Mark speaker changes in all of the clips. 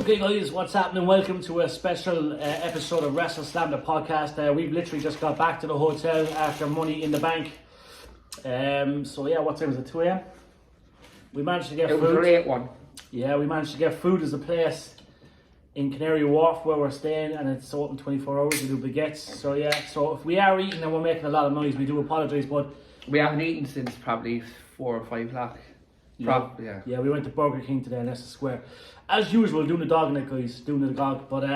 Speaker 1: Okay guys, what's happening? Welcome to a special episode of Wrestleslam Podcast. We've literally just got back to the hotel after Money in the Bank. So yeah, what time is it? 2 a.m? We managed to get food.
Speaker 2: It was a late one.
Speaker 1: Yeah, we managed to get food. There's a place in Canary Wharf where we're staying and it's open 24 hours. We do baguettes. So yeah, so if we are eating and we're making a lot of noise, we do apologise, but
Speaker 2: We haven't eaten since probably 4 or 5 o'clock.
Speaker 1: yeah, we went to Burger King today in Leicester Square. As usual, doing the dog in it, guys, doing the dog. But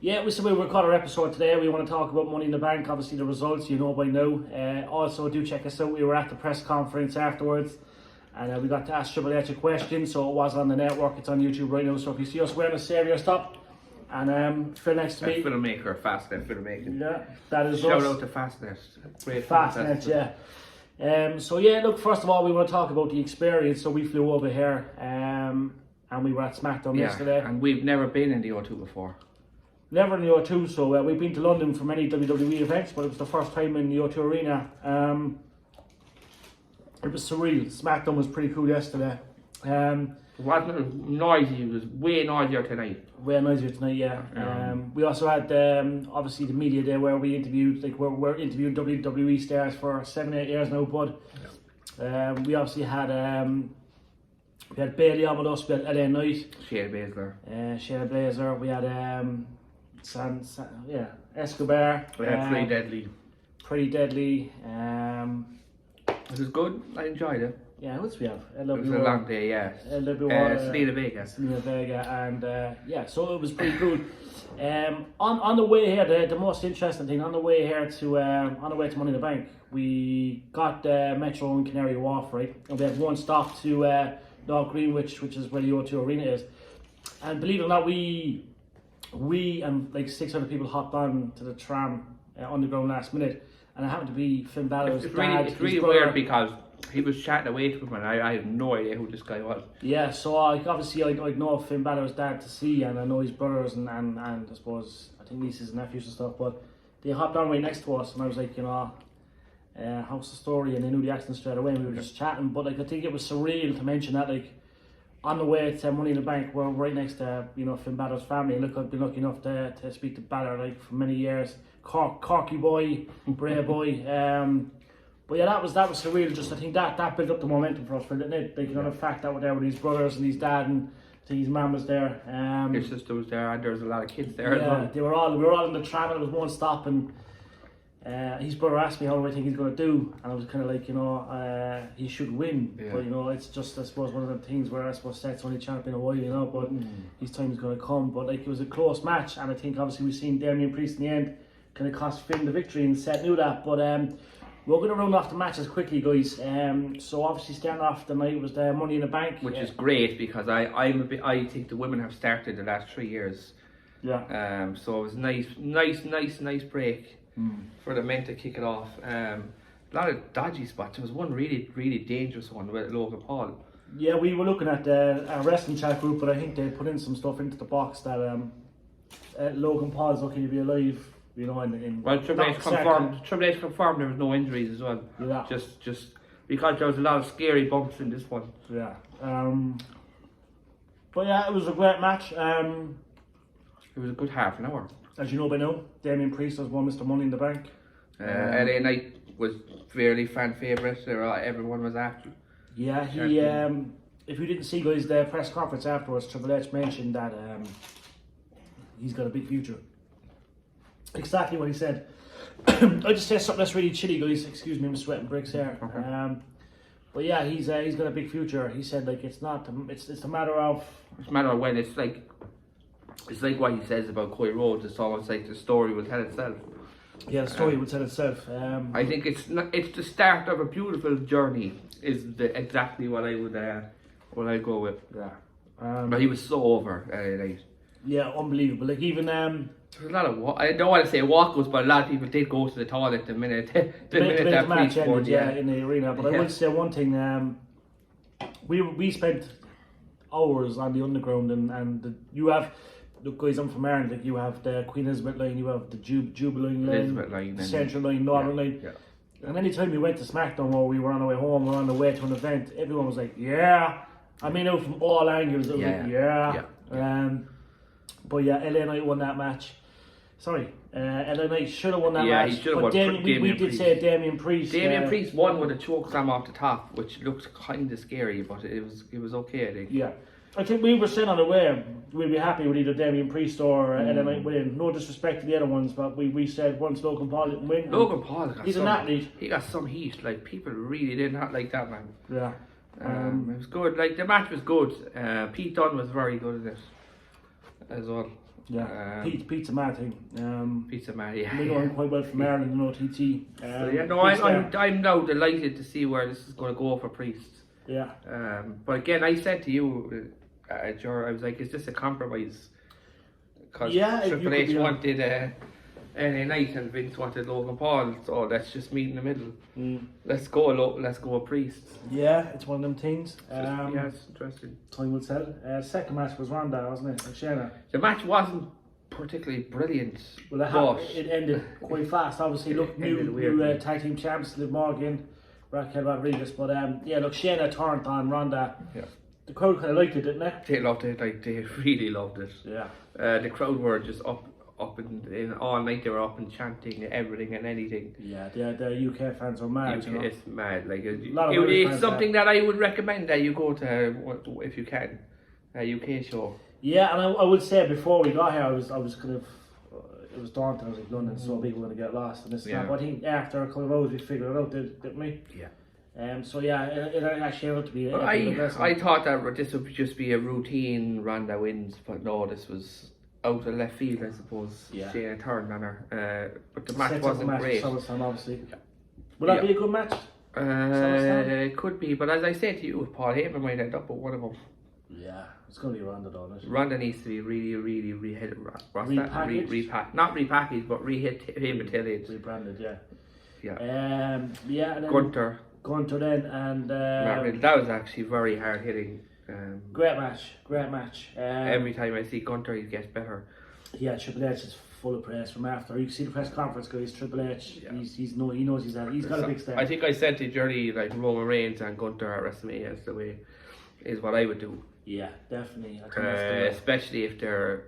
Speaker 1: yeah, we said we record our episode today. We want to talk about Money in the Bank, obviously the results, you know by now. Also, do check us out. We were at the press conference afterwards, and we got to ask Triple H a question. So it was on the network. It's on YouTube right now. So if you see us wearing a Savior, stop. And Phil next to me.
Speaker 2: Filmmaker, Fastnet filmmaking.
Speaker 1: Yeah, that is
Speaker 2: Shout
Speaker 1: us.
Speaker 2: out to Fastnet. Great
Speaker 1: Fastnet, yeah. So yeah, look, first of all, we want to talk about the experience. So we flew over here, and we were at SmackDown yesterday.
Speaker 2: And we've never been in the O2 before.
Speaker 1: Never in the O2, so we've been to London for many WWE events, but it was the first time in the O2 Arena. It was surreal. SmackDown was pretty cool yesterday.
Speaker 2: It wasn't noisy, it was way noisier tonight.
Speaker 1: Way noisier tonight, yeah. We also had obviously the media day where we interviewed, we're interviewing WWE stars for 7-8 years now, bud. We obviously had Bailey on with us, we had LA Knight, Shayna Baszler, we had Escobar,
Speaker 2: We had
Speaker 1: Pretty Deadly.
Speaker 2: It was good, I enjoyed it.
Speaker 1: Yeah, who else we have?
Speaker 2: It was a long day, yeah. Selena Vega.
Speaker 1: And yeah, so it was pretty good. On the way here, the most interesting thing on the way to Money in the Bank, we got Metro in Canary Wharf, right? And we had one stop to North Greenwich, which is where the O2 Arena is. And believe it or not, we and like 600 people hopped on to the tram underground last minute, and it happened to be Finn Balor's dad.
Speaker 2: It's really weird because he was chatting away to him and I had no idea who this guy was.
Speaker 1: Yeah, so obviously I know Finn Balor's dad to see, and I know his brothers and I suppose I think nieces and nephews and stuff, but they hopped on right next to us and I was like, you know, how's the story? And they knew the accent straight away and we were just chatting, but like I think it was surreal to mention that like on the way to Money in the Bank we're right next to, you know, Finn Balor's family. Look, I've been lucky enough to speak to Balor like for many years. Corky boy, brave boy. But yeah, that was surreal. Just I think that built up the momentum for us, didn't it? Like, you know, the fact that we're there with his brothers and his dad, and I think his mum was there.
Speaker 2: His sister was there, and there was a lot of kids there as
Speaker 1: yeah,
Speaker 2: well.
Speaker 1: we were all in the tram, and it was one stop, and his brother asked me how do I think he's going to do, and I was kind of like, you know, he should win. Yeah. But you know, it's just I suppose one of the things where I suppose Seth's only champion a while, you know, but his time is going to come. But like it was a close match, and I think obviously we've seen Damian Priest in the end kind of cost Finn the victory, and Seth knew that. But we're going to round off the matches quickly, guys. So obviously starting off the night was the Money in the Bank,
Speaker 2: which is great because I think the women have started the last 3 years.
Speaker 1: Yeah.
Speaker 2: So it was nice break for the men to kick it off. A lot of dodgy spots. There was one really dangerous one with Logan Paul.
Speaker 1: Yeah, we were looking at our wrestling chat group, but I think they put in some stuff into the box that Logan Paul's lucky to be alive. You know,
Speaker 2: well, Triple H confirmed there was no injuries as well.
Speaker 1: Yeah.
Speaker 2: Just because there was a lot of scary bumps in this one.
Speaker 1: Yeah. But yeah, it was a great match.
Speaker 2: It was a good half an hour.
Speaker 1: As you know by now, Damian Priest has won Mr. Money in the Bank.
Speaker 2: LA Knight was fairly fan favourite. Everyone was after.
Speaker 1: Yeah, he. If you didn't see, guys, the press conference afterwards, Triple H mentioned that he's got a big future. Exactly what he said. I just say something that's really chilly, guys. Excuse me, I'm sweating bricks here. Okay. But yeah, he's got a big future. He said like it's a matter of
Speaker 2: when. It's like what he says about Cody Rhodes. It's almost like the story will tell itself.
Speaker 1: Yeah, the story will tell itself.
Speaker 2: I think it's the start of a beautiful journey. Is exactly what I would go with.
Speaker 1: Yeah.
Speaker 2: But he was so over LA Knight.
Speaker 1: Yeah, unbelievable. Like even
Speaker 2: there's a lot of I don't want to say walkouts, but a lot of people did go to the toilet the minute that
Speaker 1: match ended,
Speaker 2: yeah,
Speaker 1: in the arena. But I will say one thing: we spent hours on the underground, and you have. Look, guys, I'm from Ireland. Like you have the Queen Elizabeth line, you have the Jubilee line, the Central line, Northern line. Yeah. And anytime we went to SmackDown or we were on our way home or on the way to an event, everyone was like, "Yeah." I mean, out from all angles, it was like, "Yeah." But yeah, LA Knight won that match. Sorry, LA Knight should have won that match.
Speaker 2: Yeah, he should have won.
Speaker 1: We did say Damien Priest.
Speaker 2: Damien Priest won with a chokeslam off the top, which looked kind of scary, but it was okay, I think.
Speaker 1: Yeah. I think we were saying on the way we'd be happy with either Damien Priest or LA Knight winning. No disrespect to the other ones, but we said once Logan Paul didn't win.
Speaker 2: Logan Paul
Speaker 1: he's an athlete.
Speaker 2: He got some heat. Like, people really did not like that man.
Speaker 1: Yeah.
Speaker 2: It was good. Like, the match was good. Pete Dunne was very good at it as well.
Speaker 1: Yeah. Pete's a mad thing.
Speaker 2: Pete's a mad, yeah.
Speaker 1: We know him quite well from Ireland and OTT.
Speaker 2: I'm now delighted to see where this is going to go for Priest.
Speaker 1: Yeah.
Speaker 2: But again, I said to you, I was like, is this a compromise? Because Triple H wanted LA Knight and Vince wanted Logan Paul, so let's just meet in the middle. Let's go Priest.
Speaker 1: Yeah, it's one of them things.
Speaker 2: Yeah, it's interesting.
Speaker 1: Time will tell. Second match was Ronda, wasn't it? And Shayna.
Speaker 2: The match wasn't particularly brilliant.
Speaker 1: Well, it ended quite fast. Obviously, look, new tag team champs, Liv Morgan, Raquel Rodriguez. But yeah, look, Shayna turned on Ronda. Yeah. The crowd kind of liked it, didn't they?
Speaker 2: They loved it. Like, they really loved it.
Speaker 1: Yeah.
Speaker 2: The crowd were just up and all night. They were up and chanting everything and anything.
Speaker 1: Yeah, the UK fans are mad.
Speaker 2: UK is mad. Like,
Speaker 1: it's
Speaker 2: something that I would recommend that you go to if you can, a UK show.
Speaker 1: Yeah, and I would say before we got here, I was kind of it was daunting. I was like, London's so big, we're going to get lost and this stuff. But I think after a couple of hours we figured it out, didn't we?
Speaker 2: Yeah.
Speaker 1: So yeah, it actually ended up to be.
Speaker 2: I thought that this would just be a routine Ronda wins, but no, this was out of left field, I suppose. Yeah. Shayna turned on her, but the match wasn't great.
Speaker 1: Obviously. Will that be a good match?
Speaker 2: It could be, but as I said to you, Paul Heyman might end up with one of them.
Speaker 1: Yeah, it's going to be Ronda, though, isn't it?
Speaker 2: Ronda needs to be really re-hit. Not repackaged, but re-hit him until it's
Speaker 1: rebranded. Yeah.
Speaker 2: Yeah.
Speaker 1: Yeah. And then Gunter then and
Speaker 2: that was actually very hard hitting.
Speaker 1: Great match.
Speaker 2: Every time I see Gunter, he gets better.
Speaker 1: Yeah, Triple H is full of praise from after. You can see the press conference, guys. Triple H, yeah. He knows he's got a big step.
Speaker 2: I think I said to Journey, like, Roman Reigns and Gunter at WrestleMania is what I would do.
Speaker 1: Yeah, definitely.
Speaker 2: Especially if they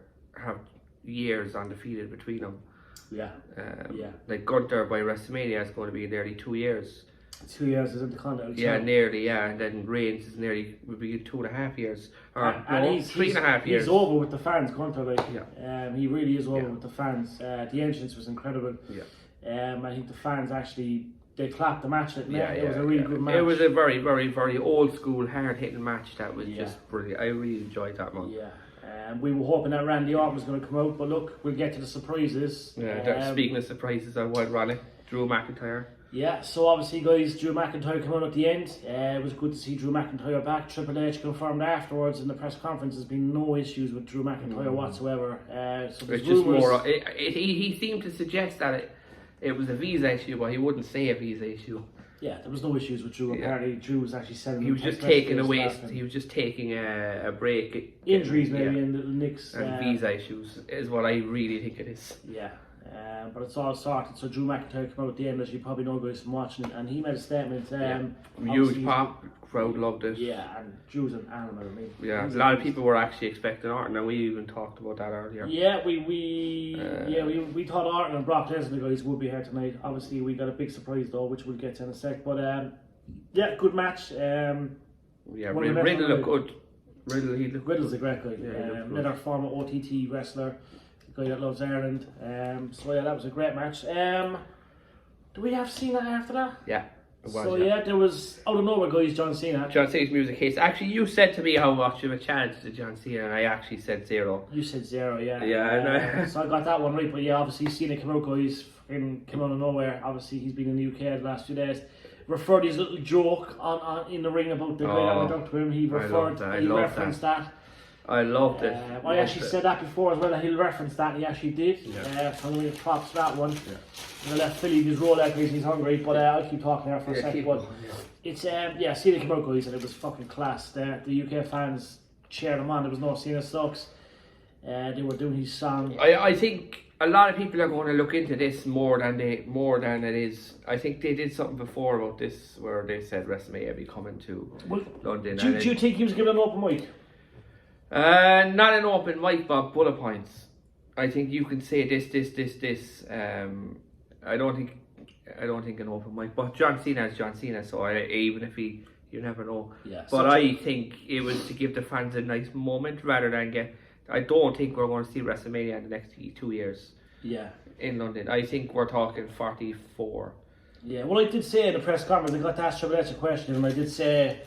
Speaker 2: have years undefeated between them.
Speaker 1: Yeah.
Speaker 2: Like, Gunter by WrestleMania is going to be nearly 2 years.
Speaker 1: 2 years is in the contract.
Speaker 2: Yeah, nearly, yeah. And then Reigns is would be 2.5 years. Or 3.5 years.
Speaker 1: He's over with the fans, Gunter, like. Yeah. He really is over with the fans. The entrance was incredible. Yeah. I think the fans actually, they clapped the match. It was a really good match.
Speaker 2: It was a very, very, very old school, hard hitting match that was just brilliant. I really enjoyed that one.
Speaker 1: Yeah. We were hoping that Randy Orton was going to come out, but look, we'll get to the surprises.
Speaker 2: Yeah, speaking of surprises, I would run it. Drew McIntyre.
Speaker 1: Yeah, so obviously, guys, Drew McIntyre came out at the end. It was good to see Drew McIntyre back. Triple H confirmed afterwards in the press conference there's been no issues with Drew McIntyre whatsoever. So
Speaker 2: it's just more. He seemed to suggest that it was a visa issue, but he wouldn't say a visa issue.
Speaker 1: Yeah, there was no issues with Drew. Apparently, Drew was actually selling.
Speaker 2: He was just taking a waste. He was just taking a break.
Speaker 1: Injuries maybe and little nicks.
Speaker 2: And visa issues is what I really think it is.
Speaker 1: Yeah. But it's all sorted. So Drew McIntyre came out at the end, as you probably know, guys, from watching it, and he made a statement.
Speaker 2: Huge pop, crowd loved it.
Speaker 1: Yeah, and Drew's an animal. I mean,
Speaker 2: a lot of people were actually expecting Orton, and we even talked about that earlier.
Speaker 1: Yeah, we thought Orton and Brock Lesnar, guys, would be here tonight. Obviously, we got a big surprise though, which we'll get to in a sec. But good match.
Speaker 2: Riddle looked good.
Speaker 1: Riddle's a great guy. Another former OTT wrestler. Guy that loves Ireland. So yeah, that was a great match. Do we have Cena after that?
Speaker 2: Yeah.
Speaker 1: There was out of nowhere, guys, John Cena.
Speaker 2: John Cena's music hits. Actually, you said to me how much of a chance to John Cena, and I actually said 0.
Speaker 1: You said 0, yeah.
Speaker 2: Yeah, I know.
Speaker 1: So I got that one right, but yeah, obviously Cena came out, guys, came out of nowhere. Obviously, he's been in the UK the last few days. Referred his little joke on in the ring about the guy that went up to him. He referenced that.
Speaker 2: I loved it.
Speaker 1: I actually said that before as well, that he'll reference that, and he actually did. Yeah. So I'm going to props for that one. Yeah. I'm going to let Philly just roll out because he's hungry, but I'll keep talking there for a second. But it's, Cena came out, guys, and it was fucking class. The UK fans cheered him on. There was no Cena sucks. They were doing his song.
Speaker 2: I think a lot of people are going to look into this more than it is. I think they did something before about this where they said WrestleMania be coming to London.
Speaker 1: Do you think he was given an open mic?
Speaker 2: Not an open mic, but bullet points. I think you can say this. I don't think an open mic, but John Cena is John Cena, so even if you never know.
Speaker 1: Yeah,
Speaker 2: but I think it was to give the fans a nice moment rather than get. I don't think we're going to see WrestleMania in the next 2 years.
Speaker 1: Yeah.
Speaker 2: In London, I think we're talking 44.
Speaker 1: Yeah, well, I did say in the press conference, I got to ask Triple H a question, and I did say,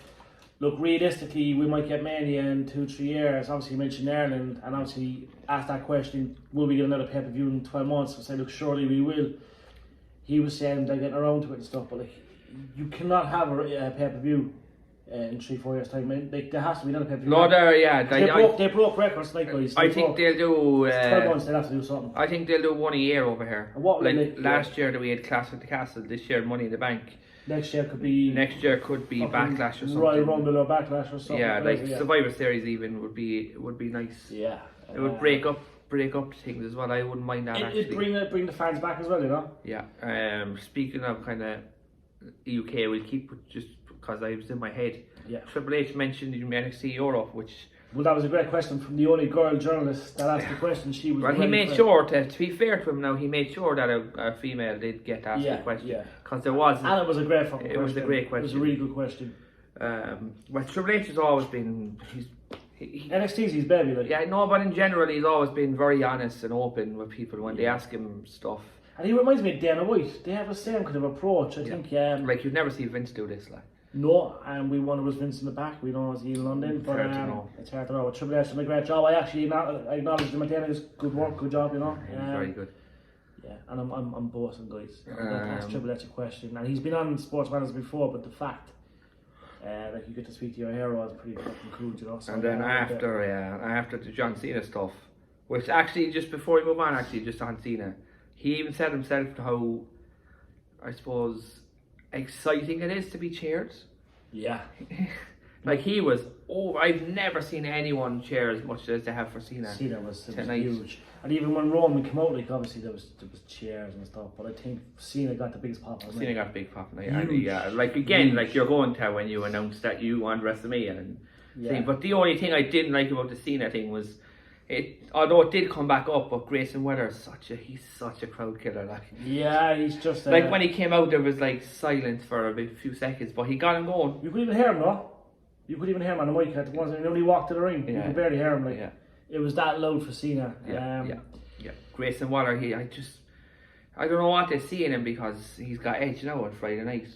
Speaker 1: look, realistically, we might get Mania in 2-3 years. Obviously, you mentioned Ireland, and obviously asked that question, will we get another pay-per-view in 12 months? I said, look, surely we will. He was saying they're getting around to it and stuff, but like, you cannot have a pay-per-view in 3-4 years' time. Like, there has to be another pay-per-view.
Speaker 2: No,
Speaker 1: they broke records likewise.
Speaker 2: I think they'll do
Speaker 1: 12 months. They'll have to do something.
Speaker 2: I think they'll do one a year over here.
Speaker 1: What
Speaker 2: like last year that we had Clash at the Castle. This year Money in the Bank.
Speaker 1: Next year could be
Speaker 2: Backlash or something.
Speaker 1: Royal Rumble or Backlash or something.
Speaker 2: Yeah, like Survivor Series even would be nice.
Speaker 1: Yeah,
Speaker 2: it would break up things as well. I wouldn't mind that.
Speaker 1: It'd bring the fans back as well, you know.
Speaker 2: Yeah. Speaking of kind of UK, we'll keep just because I was in my head.
Speaker 1: Yeah.
Speaker 2: Triple H mentioned in NXT Europe, which.
Speaker 1: Well, that was a great question from the only girl journalist that asked the question. She was.
Speaker 2: Well, he made sure to be fair to him. Now he made sure that a female did get asked the question because there was.
Speaker 1: And it was a great fucking question.
Speaker 2: It was a great question.
Speaker 1: It was a really good question.
Speaker 2: Well, Triple H has always been.
Speaker 1: NXT's his baby, like.
Speaker 2: Yeah, no, but in general, he's always been very honest and open with people when they ask him stuff.
Speaker 1: And he reminds me of Dana White. They have the same kind of approach. I think.
Speaker 2: Like you'd never see Vince do this, like.
Speaker 1: No, and we won it was Vince in the back. We know it's in London, but it's hard to know. Triple H did a great job. I actually acknowledged him at the end. It was good work, good job, you know.
Speaker 2: Very good.
Speaker 1: Yeah, and I'm bossing guys. That's Triple H a question, and he's been on Sports Matters before, but the fact. Like you get to speak to your hero is pretty fucking cool, you know. So
Speaker 2: and then after the John Cena stuff, which actually just before we move on, just on Cena, he even said himself how, I suppose, exciting it is to be cheered.
Speaker 1: Yeah.
Speaker 2: Like he was. Oh, I've never seen anyone cheer as much as they have for Cena.
Speaker 1: Cena was huge, and even when Roman came out, like obviously there was cheers and stuff. But I think Cena got the biggest pop.
Speaker 2: Cena got a big pop, like again, like you're going to when you announce that you want WrestleMania and thing. But the only thing I didn't like about the Cena thing was although it did come back up, but Grayson Waller he's such a crowd killer, like.
Speaker 1: Yeah, he's just
Speaker 2: like when he came out, there was like silence for a few seconds, but he got him going.
Speaker 1: You could even hear him, no? You could even hear him on the mic at the ones when he walked to the ring. You could barely hear him. Like it was that loud for Cena.
Speaker 2: Yeah. Grayson Waller, I don't know what they see in him because he's got Edge now on Friday night.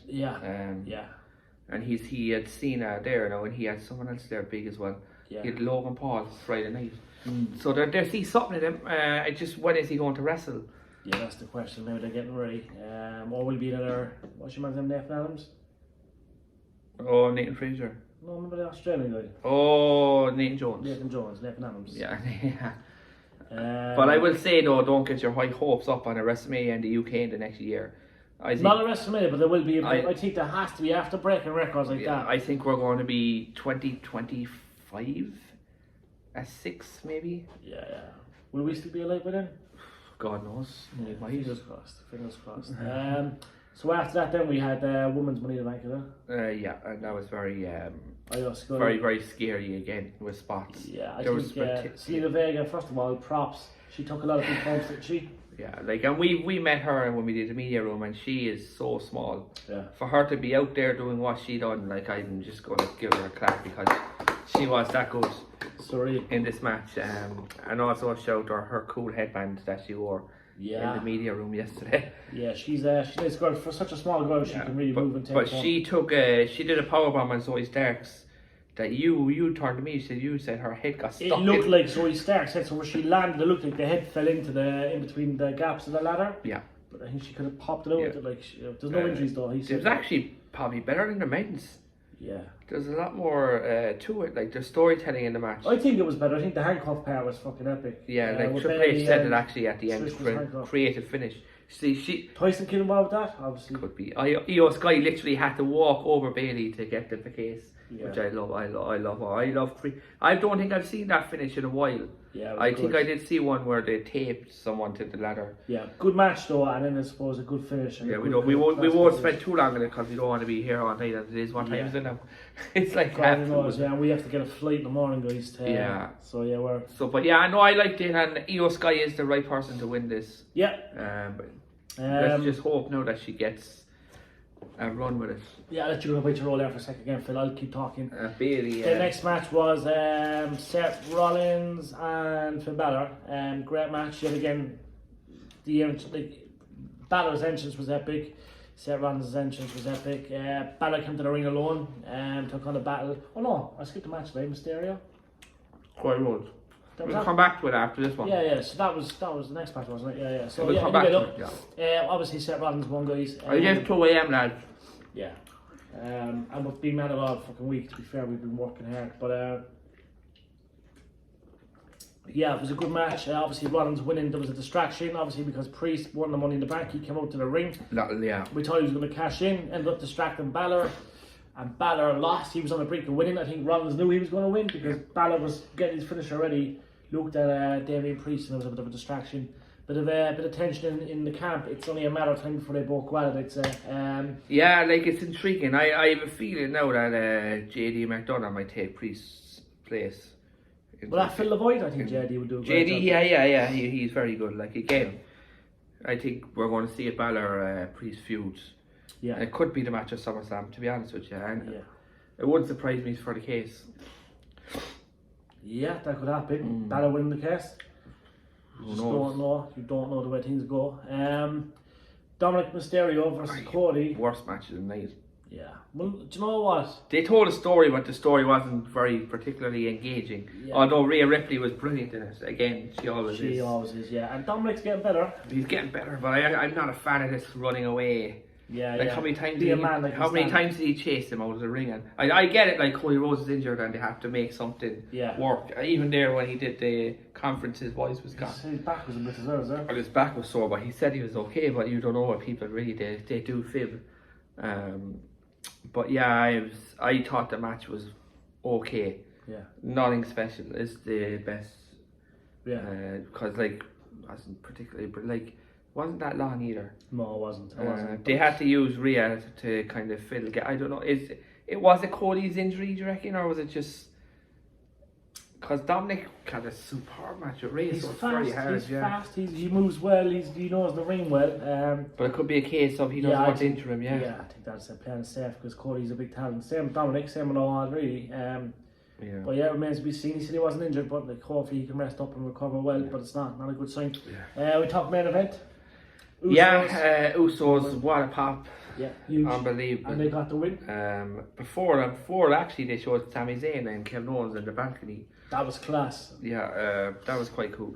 Speaker 2: And he had Cena there now, and he had someone else there big as well. Yeah. He had Logan Paul Friday night. So they see something in him. When is he going to wrestle?
Speaker 1: Yeah, that's the question. Maybe they're getting ready. Or will be another. What's your man's name? Nathan Adams.
Speaker 2: Oh, Nathan Fraser.
Speaker 1: No, remember the Australian guy?
Speaker 2: Oh, Nathan Jones.
Speaker 1: Nathan Adams.
Speaker 2: Yeah. But I will say though, don't get your high hopes up on a WrestleMania in the UK in the next year.
Speaker 1: Not a WrestleMania, but there will be. I think there has to be after breaking records like that.
Speaker 2: I think we're going to be 2025 at 6 maybe.
Speaker 1: Yeah. Will we still be alive by then?
Speaker 2: God knows.
Speaker 1: Fingers crossed. So after that, then we had Women's Money in the Bank,
Speaker 2: and that was very,
Speaker 1: very,
Speaker 2: very scary again with spots.
Speaker 1: Yeah, I think Selena Vega, first of all, props. She took a lot of big bumps, didn't she?
Speaker 2: Yeah, and we met her when we did the media room, and she is so small.
Speaker 1: Yeah.
Speaker 2: For her to be out there doing what she done, I'm just going to give her a clap because she was that good.
Speaker 1: Sorry.
Speaker 2: In this match, and also a shout out her cool headband that she wore. In the media room yesterday. Yeah, she's a nice girl. For such a small girl, she can really move and take. But she did a powerbomb on Zoe Starks that you turned to me. You said her head got stuck. It looked like Zoe Starks' head, so where she landed, it looked like the head fell into in between the gaps of the ladder. Yeah. But I think she could have popped it out. There's no injuries though. It was actually probably better than the men's. Yeah. There's a lot more to it, like there's storytelling in the match. I think it was better. I think the handcuff part was fucking epic. Yeah, Triple H said it actually at the end, creative finish. See, Tyson came involved with that, obviously. Could be. Io Sky literally had to walk over Bailey to get the case, which I love. I don't think I've seen that finish in a while.
Speaker 1: Yeah,
Speaker 2: I think I did see one where they taped someone to the ladder.
Speaker 1: Yeah, good match though, and then I suppose a good finish.
Speaker 2: Yeah, we won't spend too long on it because we don't want to be here all night. And it is what time is it now? It's like half.
Speaker 1: Yeah, and we have to get a flight in the morning, guys. So yeah,
Speaker 2: but yeah, I know I liked it, and Io Sky is the right person to win this.
Speaker 1: Yeah.
Speaker 2: Let's just hope now that she gets a run with it.
Speaker 1: Yeah, I'll let you go away to roll there for a second again, Phil. I'll keep talking.
Speaker 2: Bailey,
Speaker 1: The next match was Seth Rollins and Finn Balor. Great match yet again. Balor's entrance was epic. Seth Rollins' entrance was epic. Balor came to the ring alone and took on the battle. Oh no, I skipped the match today. Mysterio.
Speaker 2: Quite good. We'll come back to it after this one.
Speaker 1: Yeah. So that was the next match, wasn't it? Yeah. So
Speaker 2: we'll come back to it.
Speaker 1: Obviously Seth Rollins won, guys.
Speaker 2: I just 2 a.m. lads.
Speaker 1: Yeah. And we've been mad all fucking week. To be fair, we've been working hard, but yeah, it was a good match. Obviously, Rollins winning. There was a distraction, obviously, because Priest won the Money in the Bank. He came out to the ring.
Speaker 2: Yeah.
Speaker 1: We thought he was going to cash in. Ended up distracting Balor, and Balor lost. He was on the brink of winning. I think Rollins knew he was going to win because Balor was getting his finisher ready. Looked at Damien Priest, and there was a bit of a distraction. Bit of tension in the camp. It's only a matter of time before they both go at it, I'd say.
Speaker 2: Yeah, like it's intriguing. I have a feeling now that JD McDonough might take Priest's place.
Speaker 1: Well, I fill the void. I think JD would do a great job.
Speaker 2: Yeah. He's very good. Like again, I think we're going to see a Balor Priest feud.
Speaker 1: Yeah,
Speaker 2: and it could be the match of SummerSlam, to be honest with you. And it wouldn't surprise me for the case.
Speaker 1: Yeah, that could happen. Balor winning the case.
Speaker 2: You
Speaker 1: don't know the way things go. Dominik Mysterio versus Cody.
Speaker 2: Worst match of the night.
Speaker 1: Yeah. Well, do you know what?
Speaker 2: They told a story, but the story wasn't very particularly engaging. Yeah. Although Rhea Ripley was brilliant in it. Again, she always is.
Speaker 1: Yeah. And Dominik's getting better.
Speaker 2: He's getting better, but I'm not a fan of this running away.
Speaker 1: Yeah.
Speaker 2: How many times times did he chase him out of the ring? And I get it, like Cody Rhodes is injured and they have to make something work. Even there when he did the conference, his voice was gone.
Speaker 1: His back was a bit as well.
Speaker 2: Well, his back was sore, but he said he was okay. But you don't know what people really they do fib. But yeah, I thought the match was okay.
Speaker 1: Yeah.
Speaker 2: Nothing special. It's the best.
Speaker 1: Yeah.
Speaker 2: Because wasn't particularly, but wasn't that long either.
Speaker 1: No, it wasn't.
Speaker 2: They had to use Rhea to kind of fill. I don't know. Was it Cody's injury? Do you reckon, or was it just? Because Dominik had a superb match with Rhea.
Speaker 1: He's
Speaker 2: so
Speaker 1: fast.
Speaker 2: Very hard,
Speaker 1: he's fast. He moves well. He knows the ring well.
Speaker 2: But it could be a case of he doesn't want to injure him. Yeah,
Speaker 1: I think that's a plan safe because Cody's a big talent. Same with Dominik, same with all really. But yeah, it remains to be seen. He said he wasn't injured, but hopefully he can rest up and recover well. But it's not a good sign. We talked main event. Usos.
Speaker 2: Usos, what a pop.
Speaker 1: Yeah, huge.
Speaker 2: Unbelievable.
Speaker 1: And they got the win.
Speaker 2: Before actually they showed Sami Zayn and Kevin Owens in the balcony.
Speaker 1: That was class.
Speaker 2: Yeah, that was quite cool.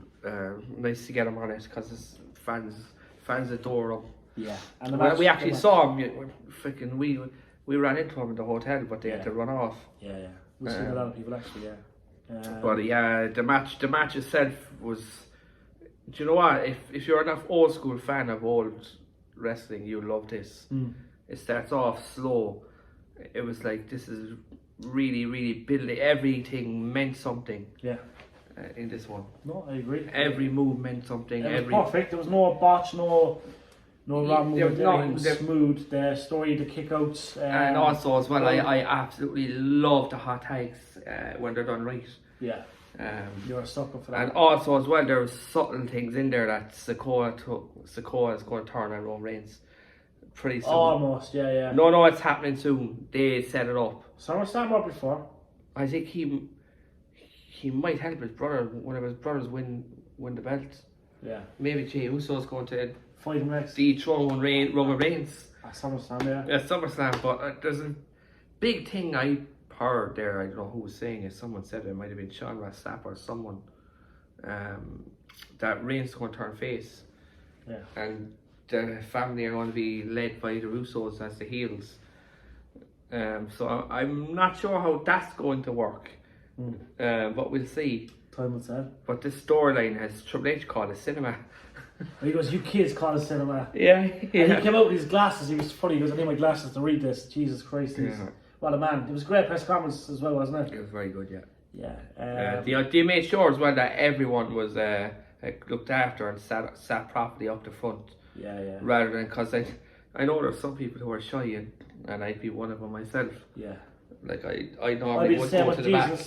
Speaker 2: Nice to get him on it because fans adore him.
Speaker 1: Yeah, and
Speaker 2: we actually saw him. Freaking, we ran into him in the hotel, but they had to run off.
Speaker 1: Yeah. We've seen a lot of people actually. Yeah.
Speaker 2: But yeah, the match itself was. Do you know what? If you're an old school fan of old wrestling, you'll love this. It starts off slow. It was like this is really, really building. Everything meant something.
Speaker 1: Yeah.
Speaker 2: In this one.
Speaker 1: No, I agree.
Speaker 2: Every move meant something.
Speaker 1: It was perfect. There was no botch, no wrong move. Everything was smooth. The story, the kickouts.
Speaker 2: And also as well, I absolutely love the hot tags when they're done right.
Speaker 1: Yeah. You're a sucker for that.
Speaker 2: And also as well, there was subtle things in there that Sikoa is going to turn on Roman Reigns pretty soon.
Speaker 1: Almost, yeah.
Speaker 2: No, it's happening soon. They set it up.
Speaker 1: SummerSlam or before?
Speaker 2: I think he might help his brother, one of his brothers win the belt.
Speaker 1: Yeah.
Speaker 2: Maybe Jey Uso's going to
Speaker 1: fight him next.
Speaker 2: Roman Reigns.
Speaker 1: At SummerSlam, yeah.
Speaker 2: Yeah, SummerSlam, but there's a big thing I heard there. I don't know who was saying it. Someone said it might have been Sean Ross Sapp or someone. That Reigns going to turn face.
Speaker 1: Yeah.
Speaker 2: And the family are going to be led by the Usos as the heels. So I'm not sure how that's going to work. But we'll see.
Speaker 1: Time will tell.
Speaker 2: But this storyline has Triple H called a cinema.
Speaker 1: He goes, you kids call it cinema.
Speaker 2: Yeah.
Speaker 1: And he came out with his glasses. He was funny. He goes, I need my glasses to read this. Jesus Christ. What a man. It was a great press conference as well, wasn't it?
Speaker 2: It was very good, yeah.
Speaker 1: Yeah.
Speaker 2: They made sure as well that everyone was looked after and sat properly up the front.
Speaker 1: Yeah.
Speaker 2: Rather than, because I know there's some people who are shy and I'd be one of them myself.
Speaker 1: Yeah.
Speaker 2: Like I normally would go to the back.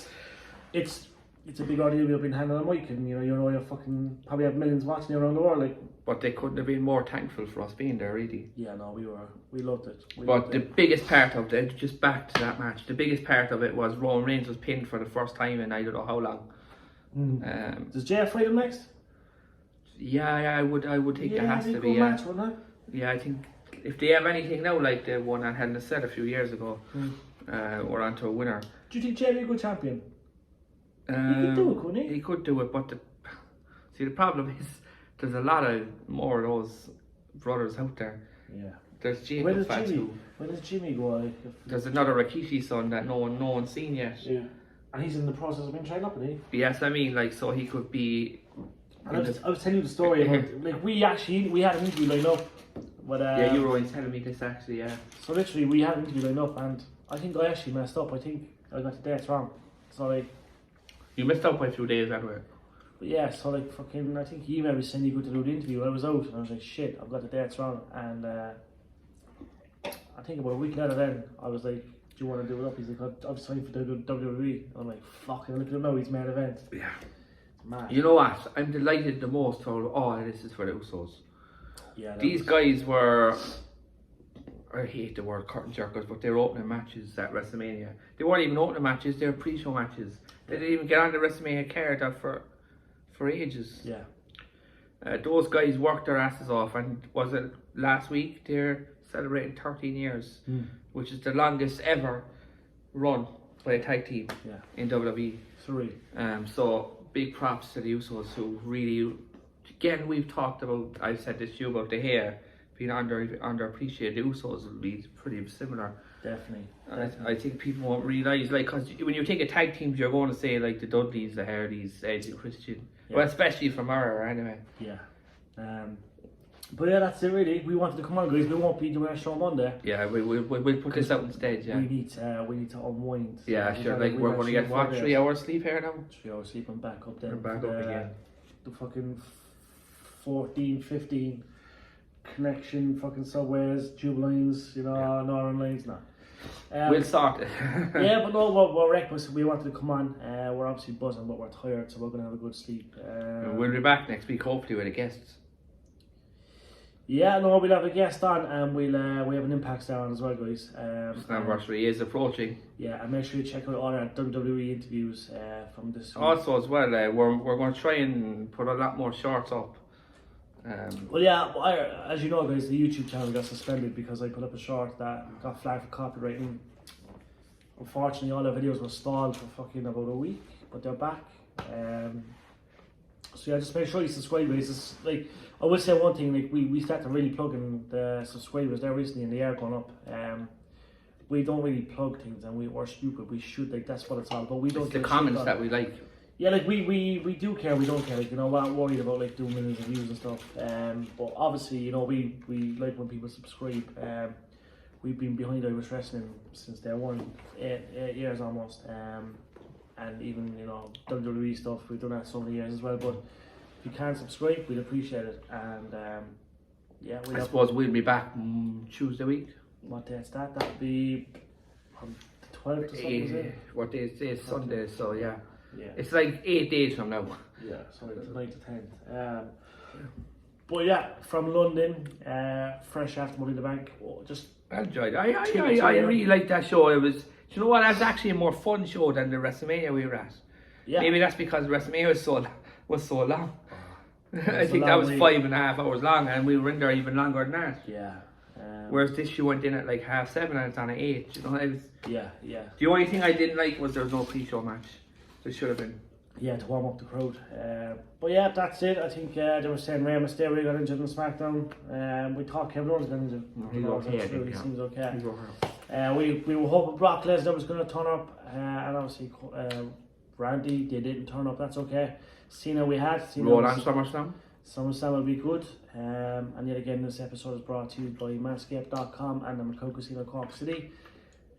Speaker 1: It's a big ordeal you've been handling a mic, and you're fucking probably have millions watching you around the world. Like,
Speaker 2: but they couldn't have been more thankful for us being there, really.
Speaker 1: Yeah, no, we loved it.
Speaker 2: But the biggest part of it, just back to that match, the biggest part of it was Roman Reigns was pinned for the first time in I don't know how long.
Speaker 1: Does JF fight him next?
Speaker 2: Yeah, I would think it has to be.
Speaker 1: Yeah, match, wouldn't it?
Speaker 2: Yeah, I think if they have anything now like the one I had in the set a few years ago, we're on to a winner.
Speaker 1: Do you think JF is a good champion? He could do it, couldn't he?
Speaker 2: He could do it, but the problem is there's a lot of more of those brothers out there.
Speaker 1: Yeah.
Speaker 2: There's Jacob fans who.
Speaker 1: When does Jimmy go? Like,
Speaker 2: there's another Rikishi son that no one's seen yet.
Speaker 1: Yeah. And he's in the process of being trained up, isn't he?
Speaker 2: Yes, I mean, like, so he could be.
Speaker 1: I was telling you the story about, like, we had an interview lined up. But,
Speaker 2: yeah, you were always telling me this actually, yeah.
Speaker 1: So literally, we had an interview lined up, and I think I actually messed up. I think I got the dates wrong. So like.
Speaker 2: You missed out by a few days anyway.
Speaker 1: But yeah, so like fucking, I think he emailed me saying he could do the interview. I was out, and I was like, shit, I've got the dates wrong. And I think about a week later then, I was like, do you want to do it up? He's like, I've signed for the WWE. I'm like, fucking look at him now, he's main event.
Speaker 2: Yeah.
Speaker 1: It's mad.
Speaker 2: You know what? I'm delighted the most for all this is for the Usos.
Speaker 1: Yeah.
Speaker 2: These guys were, I hate the word curtain jerkers, but they were opening matches at WrestleMania. They weren't even opening matches, they were pre-show matches. They didn't even get on the WrestleMania card for ages.
Speaker 1: Yeah.
Speaker 2: Those guys worked their asses off, and was it last week they're celebrating 13 years, which is the longest ever run by a tag team in WWE.
Speaker 1: 3.
Speaker 2: So big props to the Usos who really, again we've talked about, I've said this to you about the hair being underappreciated. The Usos will be pretty similar.
Speaker 1: Definitely.
Speaker 2: I think people won't realise, like, because when you think of tag teams, you're going to say, like, the Dudleys, the Hardys, Edge and Christian. Yeah. Well, especially from our anyway.
Speaker 1: Yeah. But yeah, that's it really. We wanted to come on, guys. We won't be doing our show Monday.
Speaker 2: Yeah, we'll put this out instead, yeah.
Speaker 1: We need to unwind.
Speaker 2: Yeah, sure. Like, we're going to get, what, 3 hours sleep here now?
Speaker 1: 3 hours sleep and back up then.
Speaker 2: We're back up again.
Speaker 1: The fucking 14, 15 connection fucking subways, tube lines, Northern lines now.
Speaker 2: We'll sort it.
Speaker 1: Yeah, but no, we're reckless. We wanted to come on. We're obviously buzzing, but we're tired, so we're going to have a good sleep.
Speaker 2: We'll be back next week, hopefully, with a guest.
Speaker 1: Yeah, no, we'll have a guest on, and we have an Impact star on as well, guys.
Speaker 2: His anniversary is approaching.
Speaker 1: Yeah, and make sure you check out all our WWE interviews from this week.
Speaker 2: Also, as well, we're going to try and put a lot more shorts up.
Speaker 1: Well, yeah, as you know, guys, the YouTube channel got suspended because I put up a short that got flagged for copyright. And unfortunately, all our videos were stalled for fucking about a week, but they're back. So yeah, just make sure you subscribe, guys. It's, like, I will say one thing, like we started really plugging the subscribers there recently, and they are going up. We don't really plug things, and we're stupid. We should, like, that's what it's all about. We don't.
Speaker 2: It's the comments that we like.
Speaker 1: Yeah, like we do care, we don't care, like, we're not worried about like doing millions of views and stuff. But obviously, we like when people subscribe. We've been behind Irish wrestling since day one, 8 years almost. And even WWE stuff, we've done that so many years as well. But if you can subscribe, we'd appreciate it. And yeah,
Speaker 2: I suppose we'll be back Tuesday week.
Speaker 1: What day is that? That'll be on the 12th or something. Is it?
Speaker 2: What day is this? Sunday. So yeah.
Speaker 1: Yeah.
Speaker 2: It's like 8 days from now.
Speaker 1: Yeah, so it's 9 to 10. But yeah, from London, fresh after Money in the Bank.
Speaker 2: I enjoyed it. I really liked that show. It was, you know what, that was actually a more fun show than the WrestleMania we were at. Yeah. Maybe that's because WrestleMania was so long. I think that was 5.5 hours long, and we were in there even longer than that.
Speaker 1: Yeah.
Speaker 2: Whereas this, you went in at like 7:30 and it's on at 8. It was.
Speaker 1: Yeah.
Speaker 2: The only thing I didn't like was there was no pre-show match. There should have been.
Speaker 1: Yeah, to warm up the crowd. But yeah, that's it. I think they were saying Rey Mysterio got injured in SmackDown. We thought Kevin Owens got injured.
Speaker 2: He's okay.
Speaker 1: He seems okay. We were hoping Brock Lesnar was going to turn up, and obviously Randy, they didn't turn up. That's okay. Cena we had.
Speaker 2: Roll on SummerSlam.
Speaker 1: SummerSlam will be good. And yet again, this episode is brought to you by Manscaped.com and the McCoy Casino Cork City.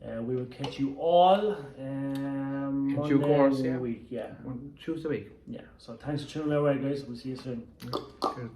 Speaker 1: We will catch you all Monday week. Yeah.
Speaker 2: Tuesday week.
Speaker 1: Yeah. So thanks for tuning in, guys. We'll see you soon.
Speaker 2: Cheers.